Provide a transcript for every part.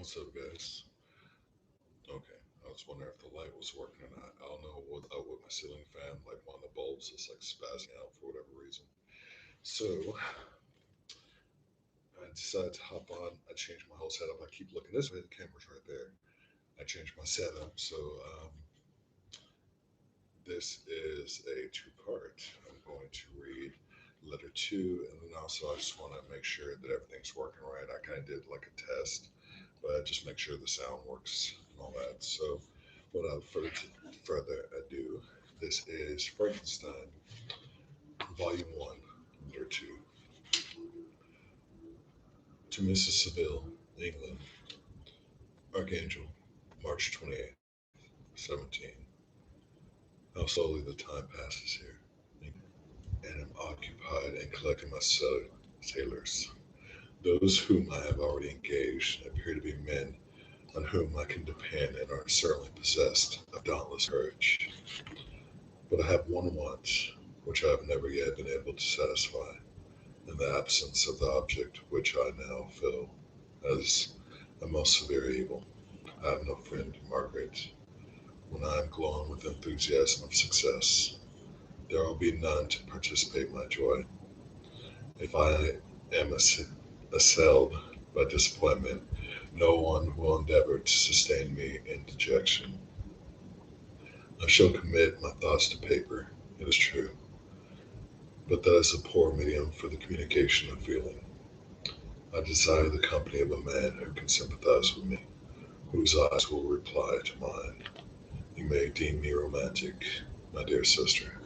What's up, guys? Okay, I was wondering if the light was working or not. I don't know what's up with my ceiling fan. Like one of the bulbs is like spazzing out for whatever reason. So I decided to hop on. I changed my whole setup. I keep looking this way. The camera's right there. I changed my setup. So this is a two-part. I'm going to read letter two, and then also I just want to make sure that everything's working right. I kind of did like a test, but just make sure the sound works and all that. So without further ado, this is Frankenstein, Volume 1, Letter 2. To Mrs. Seville, England, Archangel, March 28th, 17. How slowly the time passes here, and am occupied in collecting my sailors. Those whom I have already engaged appear to be men on whom I can depend and are certainly possessed of dauntless courage. But I have one want which I have never yet been able to satisfy, in the absence of the object which I now feel as a most severe evil. I have no friend, Margaret. When I am glowing with enthusiasm of success, there will be none to participate my joy. If I am assailed by disappointment, no one will endeavor to sustain me in dejection. I shall commit my thoughts to paper, it is true, but that is a poor medium for the communication of feeling. I desire the company of a man who can sympathize with me, whose eyes will reply to mine. You may deem me romantic, my dear sister,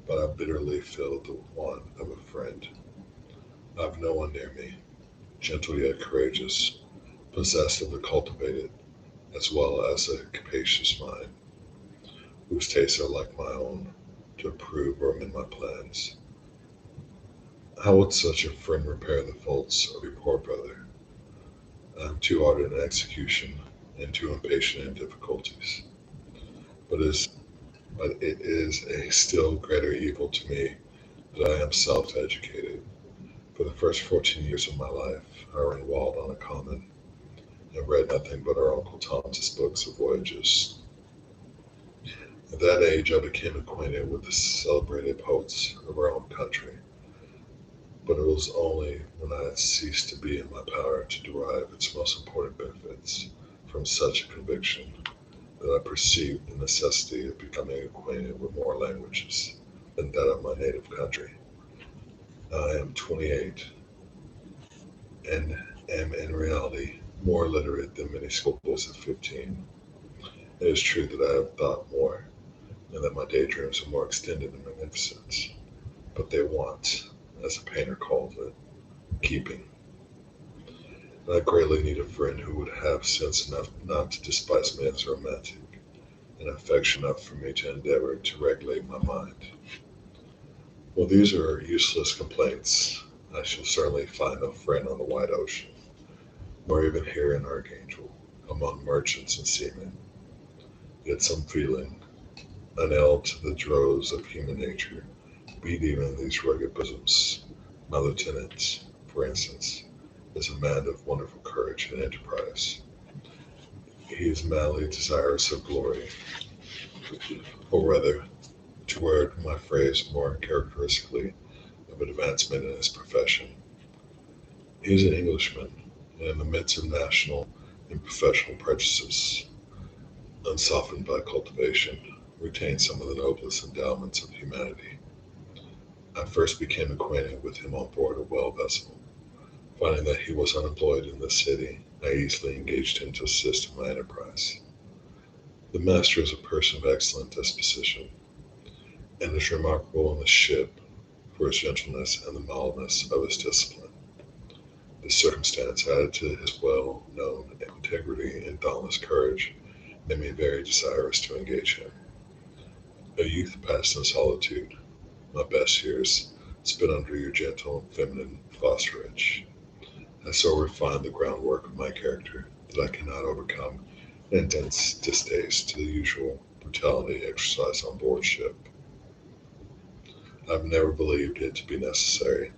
but I bitterly feel the want of a friend. I have no one near me, gentle yet courageous, possessed of a cultivated as well as a capacious mind, whose tastes are like my own, to approve or amend my plans. How would such a friend repair the faults of your poor brother? I am too ardent in execution and too impatient in difficulties. But it is a still greater evil to me that I am self-educated. For the first 14 years of my life, I ran wild on a common and read nothing but our Uncle Thomas's books of voyages. At that age, I became acquainted with the celebrated poets of our own country, but it was only when I had ceased to be in my power to derive its most important benefits from such a conviction that I perceived the necessity of becoming acquainted with more languages than that of my native country. I am 28 and am in reality more literate than many schoolboys at 15. It is true that I have thought more and that my daydreams are more extended and magnificent, but they want, as a painter calls it, keeping. And I greatly need a friend who would have sense enough not to despise me as romantic, and affection enough for me to endeavor to regulate my mind. Well, these are useless complaints. I shall certainly find no friend on the wide ocean, nor even here in Archangel, among merchants and seamen. Yet some feeling, an ell to the droves of human nature, beat even these rugged bosoms. My lieutenant, for instance, is a man of wonderful courage and enterprise. He is madly desirous of glory, or rather, to word my phrase more characteristically, of advancement in his profession. He is an Englishman, and in the midst of national and professional prejudices, unsoftened by cultivation, retains some of the noblest endowments of humanity. I first became acquainted with him on board a whale vessel. Finding that he was unemployed in the city, I easily engaged him to assist in my enterprise. The master is a person of excellent disposition, and is remarkable on the ship for his gentleness and the mildness of his discipline. This circumstance, added to his well-known integrity and dauntless courage, made me very desirous to engage him. A youth passed in solitude, my best years spent under your gentle and feminine fosterage, has so refined the groundwork of my character that I cannot overcome an intense distaste to the usual brutality exercised on board ship. I have never believed it to be necessary,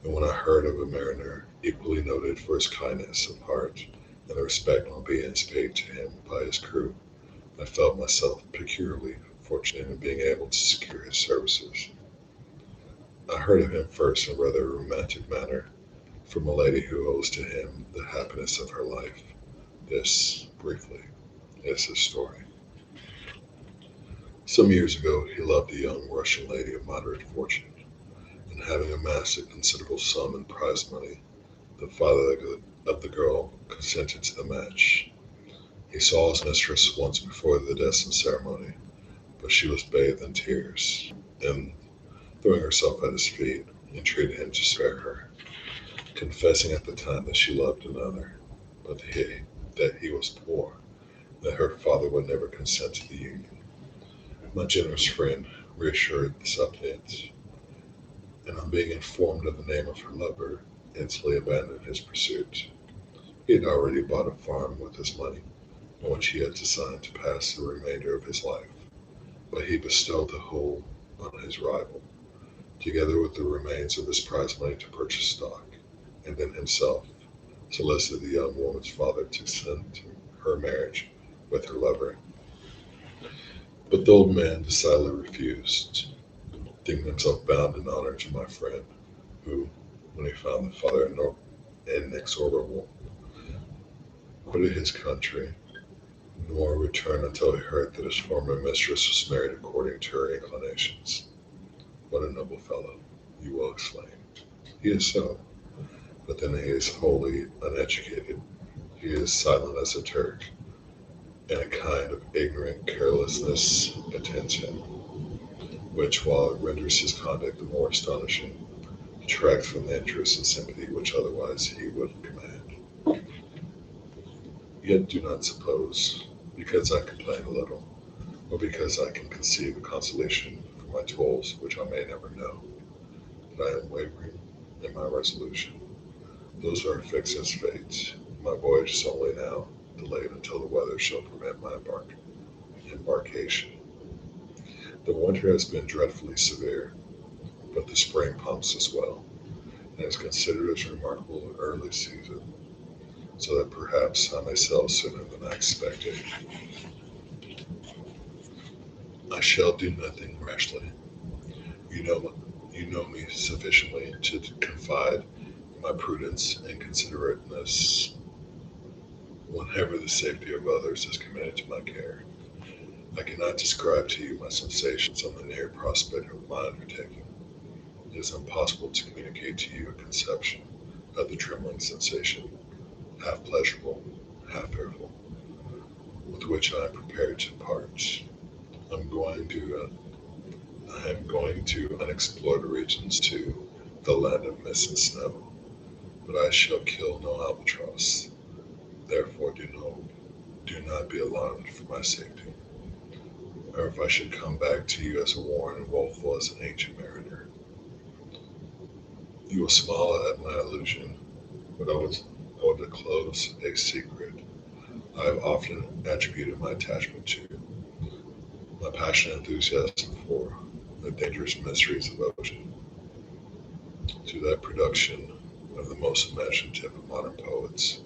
and when I heard of a mariner equally noted for his kindness of heart and the respect and obedience paid to him by his crew, I felt myself peculiarly fortunate in being able to secure his services. I heard of him first in a rather romantic manner from a lady who owes to him the happiness of her life. This, briefly, is his story. Some years ago, he loved a young Russian lady of moderate fortune, and having amassed a considerable sum in prize money, the father of the girl consented to the match. He saw his mistress once before the destined ceremony, but she was bathed in tears, and throwing herself at his feet, entreated him to spare her, confessing at the time that she loved another, but that he was poor, that her father would never consent to the union. My generous friend reassured the suppliant, and on being informed of the name of her lover, instantly abandoned his pursuit. He had already bought a farm with his money, on which he had designed to pass the remainder of his life, but he bestowed the whole on his rival, together with the remains of his prize money to purchase stock, and then himself solicited the young woman's father to consent to her marriage with her lover. But the old man decidedly refused, thinking himself bound in honor to my friend, who, when he found the father inexorable, quitted his country, nor returned until he heard that his former mistress was married according to her inclinations. What a noble fellow, you will exclaim. He is so, but then he is wholly uneducated. He is silent as a Turk, and a kind of ignorant carelessness attends him, which, while it renders his conduct the more astonishing, detracts from the interest and sympathy which otherwise he would command. Yet do not suppose, because I complain a little, or because I can conceive a consolation for my toils which I may never know, that I am wavering in my resolution. Those are fixed as fate. My voyage is only now delayed until the weather shall permit my embarkation. The winter has been dreadfully severe, but the spring pumps as well, and is considered as remarkable an early season, so that perhaps I may sail sooner than I expected. I shall do nothing rashly. You know, you know me sufficiently to confide in my prudence and considerateness whenever the safety of others is committed to my care. I cannot describe to you my sensations on the near prospect of my undertaking. It is impossible to communicate to you a conception of the trembling sensation, half pleasurable, half fearful, with which I am prepared to part. I'm going to I am going to unexplored regions, to the land of mist and snow, but I shall kill no albatross. Therefore, do not be alarmed for my safety, or if I should come back to you as worn and woeful as an ancient mariner. You will smile at my illusion, but I will disclose a secret I have often attributed my attachment to, my passionate enthusiasm for the dangerous mysteries of ocean, to that production of the most imaginative of modern poets.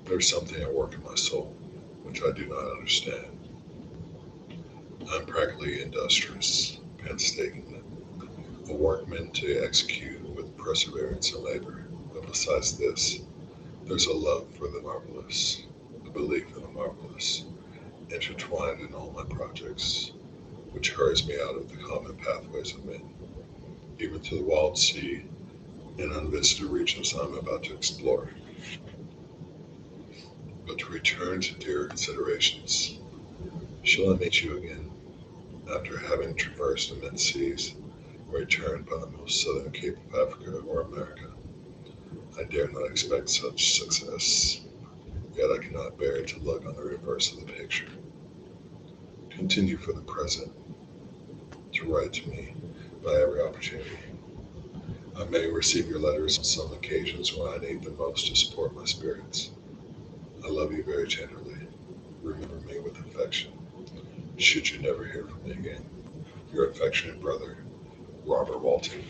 There is something at work in my soul which I do not understand. I am practically industrious, painstaking, a workman to execute with perseverance and labor. But besides this, there's a love for the marvelous, a belief in the marvelous, intertwined in all my projects, which hurries me out of the common pathways of men, even to the wild sea and unvisited regions I am about to explore. But to return to dearer considerations, shall I meet you again, after having traversed immense seas, and returned by the most southern cape of Africa or America? I dare not expect such success, yet I cannot bear to look on the reverse of the picture. Continue for the present to write to me by every opportunity. I may receive your letters on some occasions when I need them most to support my spirits. I love you very tenderly. Remember me with affection, should you never hear from me again. Your affectionate brother, Robert Walton.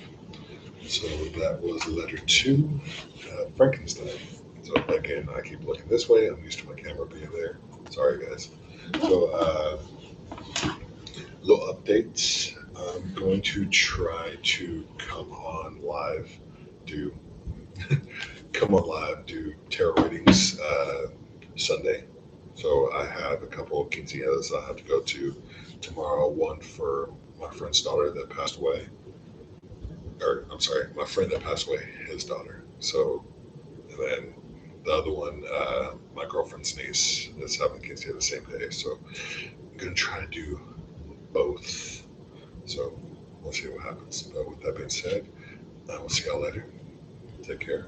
So that was letter 2, Frankenstein. So again, Again, I keep looking this way. I'm used to my camera being there. Sorry, guys. So, little updates. I'm going to try to come on live, do tarot readings Sunday. So I have a couple of quinceañeras I have to go to tomorrow. One for my friend's daughter that passed away, or I'm sorry, my friend that passed away, his daughter. So, and then the other one, my girlfriend's niece that's having quinceañera the same day. So I'm gonna try to do both. So we'll see what happens. But with that being said, I will see y'all later. Take care.